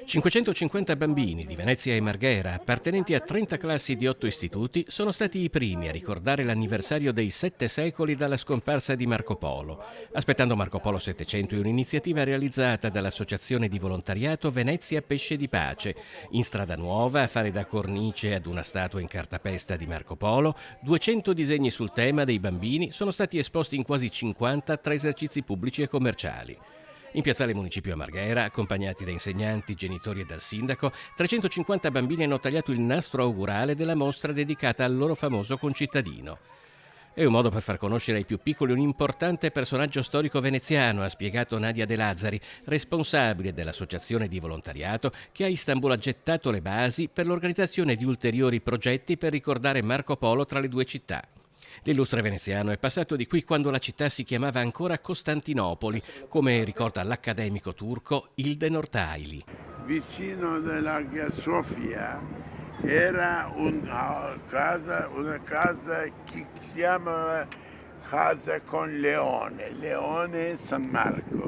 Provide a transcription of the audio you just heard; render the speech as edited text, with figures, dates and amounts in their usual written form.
550 bambini di Venezia e Marghera, appartenenti a 30 classi di 8 istituti, sono stati i primi a ricordare l'anniversario dei 7 secoli dalla scomparsa di Marco Polo. Aspettando Marco Polo 700 è un'iniziativa realizzata dall'Associazione di Volontariato Venezia Pesce di Pace. In Strada Nuova, a fare da cornice ad una statua in cartapesta di Marco Polo, 200 disegni sul tema dei bambini sono stati esposti in quasi 50 tra esercizi pubblici e commerciali. In Piazzale Municipio a Marghera, accompagnati da insegnanti, genitori e dal sindaco, 350 bambini hanno tagliato il nastro augurale della mostra dedicata al loro famoso concittadino. È un modo per far conoscere ai più piccoli un importante personaggio storico veneziano, ha spiegato Nadia De Lazzari, responsabile dell'associazione di volontariato che a Istanbul ha gettato le basi per l'organizzazione di ulteriori progetti per ricordare Marco Polo tra le due città. L'illustre veneziano è passato di qui quando la città si chiamava ancora Costantinopoli, come ricorda l'accademico turco Ilden Ortayli. Vicino dell'Hagia Sofia era una casa che si chiamava Casa con Leone, Leone San Marco.